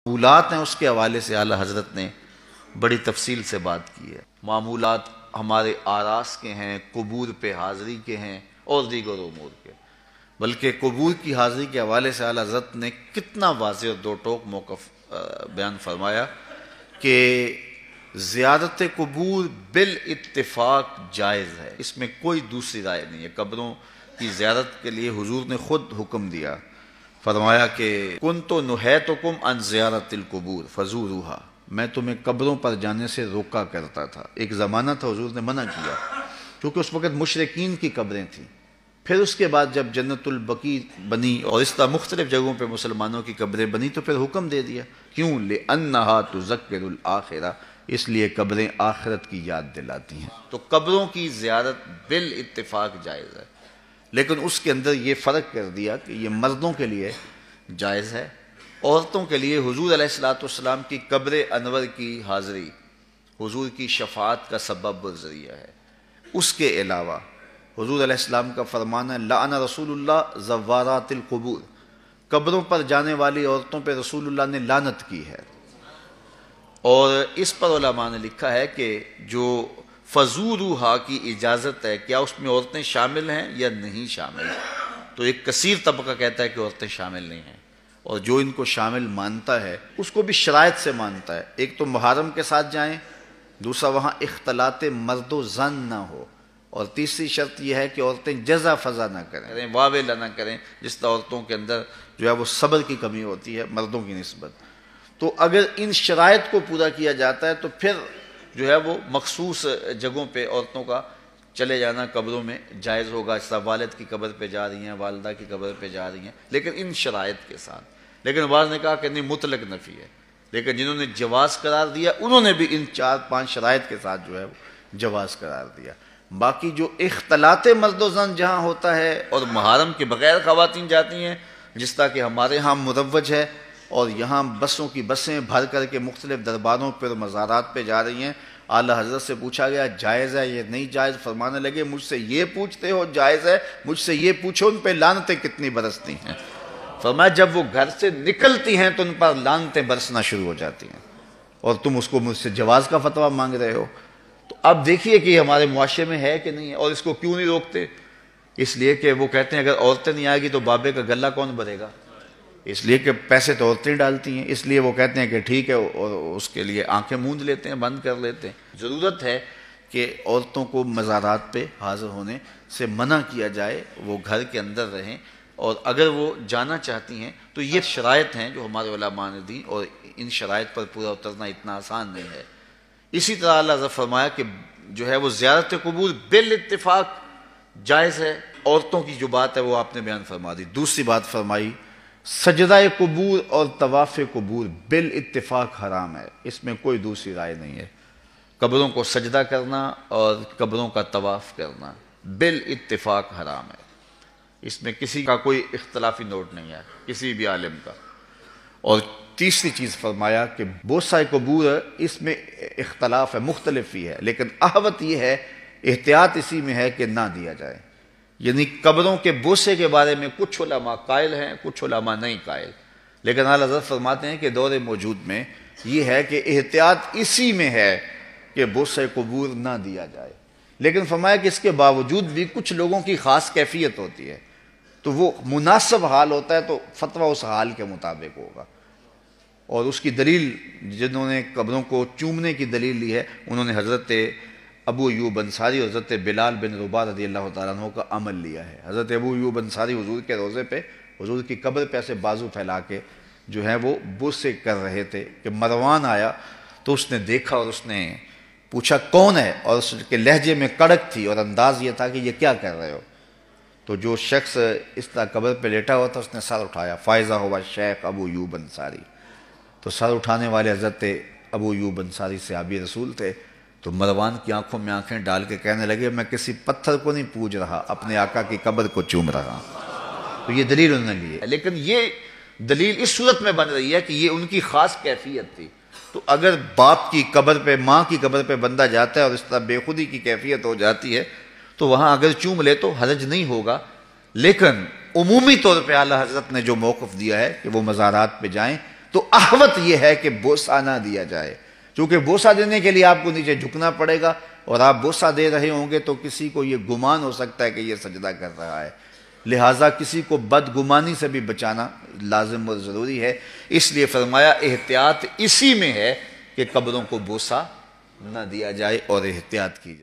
معمولات ہیں اس کے حوالے سے اعلیٰ حضرت نے بڑی تفصیل سے بات کی ہے۔ معمولات ہمارے آراس کے ہیں، قبور پہ حاضری کے ہیں اور دیگر امور کے، بلکہ قبور کی حاضری کے حوالے سے اعلیٰ حضرت نے کتنا واضح اور دو ٹوک موقف بیان فرمایا کہ زیارت قبور بالاتفاق جائز ہے، اس میں کوئی دوسری رائے نہیں ہے۔ قبروں کی زیارت کے لیے حضور نے خود حکم دیا، فرمایا کہ کنت نہیتکم عن زیارت القبور فزوروها، میں تمہیں قبروں پر جانے سے روکا کرتا تھا۔ ایک زمانہ تھا حضور نے منع کیا کیونکہ اس وقت مشرکین کی قبریں تھیں۔ پھر اس کے بعد جب جنت البقیع بنی اور اس طرح مختلف جگہوں پہ مسلمانوں کی قبریں بنی تو پھر حکم دے دیا، کیوں؟ لِأَنَّهَا تُذَكِّرُ الْآخِرَةَ، اس لیے قبریں آخرت کی یاد دلاتی ہیں۔ تو قبروں کی زیارت بالاتفاق جائز ہے، لیکن اس کے اندر یہ فرق کر دیا کہ یہ مردوں کے لیے جائز ہے، عورتوں کے لیے حضور علیہ السلام کی قبر انور کی حاضری حضور کی شفاعت کا سبب و ذریعہ ہے۔ اس کے علاوہ حضور علیہ السلام کا فرمان ہے لعن رسول اللہ زوارات القبور، قبروں پر جانے والی عورتوں پہ رسول اللہ نے لعنت کی ہے۔ اور اس پر علماء نے لکھا ہے کہ جو فزوروہا کی اجازت ہے، کیا اس میں عورتیں شامل ہیں یا نہیں شامل؟ تو ایک کثیر طبقہ کہتا ہے کہ عورتیں شامل نہیں ہیں، اور جو ان کو شامل مانتا ہے اس کو بھی شرائط سے مانتا ہے۔ ایک تو محرم کے ساتھ جائیں، دوسرا وہاں اختلاط مرد و زن نہ ہو، اور تیسری شرط یہ ہے کہ عورتیں جزا فضا نہ کریں، واویلا نہ کریں، جس طرح عورتوں کے اندر جو ہے وہ صبر کی کمی ہوتی ہے مردوں کی نسبت۔ تو اگر ان شرائط کو پورا کیا جاتا ہے تو پھر جو ہے وہ مخصوص جگہوں پہ عورتوں کا چلے جانا قبروں میں جائز ہوگا، جس طرح والد کی قبر پہ جا رہی ہیں، والدہ کی قبر پہ جا رہی ہیں، لیکن ان شرائط کے ساتھ۔ لیکن بعض نے کہا کہ نہیں، مطلق نفی ہے، لیکن جنہوں نے جواز قرار دیا انہوں نے بھی ان 4-5 شرائط کے ساتھ جو ہے وہ جواز قرار دیا۔ باقی جو اختلاط مرد و زن جہاں ہوتا ہے اور محرم کے بغیر خواتین جاتی ہیں، جس طرح کہ ہمارے ہاں مروج ہے، اور یہاں بسوں کی بسیں بھر کر کے مختلف درباروں پر مزارات پہ جا رہی ہیں، اعلیٰ حضرت سے پوچھا گیا جائز ہے یہ نہیں جائز؟ فرمانے لگے مجھ سے یہ پوچھتے ہو جائز ہے، مجھ سے یہ پوچھو ان پہ لعنتیں کتنی برستی ہیں۔ فرمایا جب وہ گھر سے نکلتی ہیں تو ان پر لعنتیں برسنا شروع ہو جاتی ہیں، اور تم اس کو مجھ سے جواز کا فتویٰ مانگ رہے ہو۔ تو اب دیکھیے کہ یہ ہمارے معاشرے میں ہے کہ نہیں ہے، اور اس کو کیوں نہیں روکتے؟ اس لیے کہ وہ کہتے ہیں اگر عورتیں نہیں آئے گی تو بابے کا گلہ کون بھرے گا، اس لیے کہ پیسے تو عورتیں ڈالتی ہیں، اس لیے وہ کہتے ہیں کہ ٹھیک ہے، اور اس کے لیے آنکھیں موند لیتے ہیں، بند کر لیتے ہیں۔ ضرورت ہے کہ عورتوں کو مزارات پہ حاضر ہونے سے منع کیا جائے، وہ گھر کے اندر رہیں، اور اگر وہ جانا چاہتی ہیں تو یہ شرائط ہیں جو ہمارے علماء نے دی، اور ان شرائط پر پورا اترنا اتنا آسان نہیں ہے۔ اسی طرح اللہ نے فرمایا کہ جو ہے وہ زیارت قبور بالاتفاق جائز ہے۔ عورتوں کی جو بات ہے وہ آپ نے بیان فرما دی۔ دوسری بات فرمائی سجدہ قبور اور طواف قبور بالاتفاق حرام ہے، اس میں کوئی دوسری رائے نہیں ہے۔ قبروں کو سجدہ کرنا اور قبروں کا طواف کرنا بالاتفاق حرام ہے، اس میں کسی کا کوئی اختلافی نوٹ نہیں ہے، کسی بھی عالم کا۔ اور تیسری چیز فرمایا کہ بوسہ قبور اس میں اختلاف ہے، مختلف ہی ہے، لیکن احوط یہ ہے، احتیاط اسی میں ہے کہ نہ دیا جائے۔ یعنی قبروں کے بوسے کے بارے میں کچھ علماء قائل ہیں، کچھ علماء نہیں قائل، لیکن اعلیٰ حضرت فرماتے ہیں کہ دور موجود میں یہ ہے کہ احتیاط اسی میں ہے کہ بوسے قبور نہ دیا جائے۔ لیکن فرمایا کہ اس کے باوجود بھی کچھ لوگوں کی خاص کیفیت ہوتی ہے، تو وہ مناسب حال ہوتا ہے تو فتویٰ اس حال کے مطابق ہوگا۔ اور اس کی دلیل جنہوں نے قبروں کو چومنے کی دلیل لی ہے، انہوں نے حضرت ابو ایوب انصاری اور حضرت بلال بن رباح رضی اللہ تعالیٰ عنہ کا عمل لیا ہے۔ حضرت ابو ایوب انصاری حضور کے روضے پہ، حضور کی قبر پہ ایسے بازو پھیلا کے جو ہے وہ بوسے کر رہے تھے کہ مروان آیا تو اس نے دیکھا اور اس نے پوچھا کون ہے، اور اس کے لہجے میں کڑک تھی اور انداز یہ تھا کہ یہ کیا کر رہے ہو؟ تو جو شخص اس طرح قبر پہ لیٹا ہوا تھا اس نے سر اٹھایا، فائزہ ہوا شیخ ابو ایوب انصاری۔ تو سر اٹھانے والے حضرت ابو ایوب انصاری صحابی رسول تھے، تو مروان کی آنکھوں میں آنکھیں ڈال کے کہنے لگے میں کسی پتھر کو نہیں پوج رہا، اپنے آقا کی قبر کو چوم رہا۔ تو یہ دلیل انہوں نے لی ہے، لیکن یہ دلیل اس صورت میں بن رہی ہے کہ یہ ان کی خاص کیفیت تھی۔ تو اگر باپ کی قبر پہ، ماں کی قبر پہ بندہ جاتا ہے اور اس طرح بے خودی کی کیفیت ہو جاتی ہے تو وہاں اگر چوم لے تو حرج نہیں ہوگا، لیکن عمومی طور پہ اعلیٰ حضرت نے جو موقف دیا ہے کہ وہ مزارات پہ جائیں تو احوط یہ ہے کہ بوسہ نہ دیا جائے، چونکہ بوسہ دینے کے لیے آپ کو نیچے جھکنا پڑے گا، اور آپ بوسہ دے رہے ہوں گے تو کسی کو یہ گمان ہو سکتا ہے کہ یہ سجدہ کر رہا ہے، لہٰذا کسی کو بدگمانی سے بھی بچانا لازم اور ضروری ہے۔ اس لیے فرمایا احتیاط اسی میں ہے کہ قبروں کو بوسہ نہ دیا جائے اور احتیاط کی جائے۔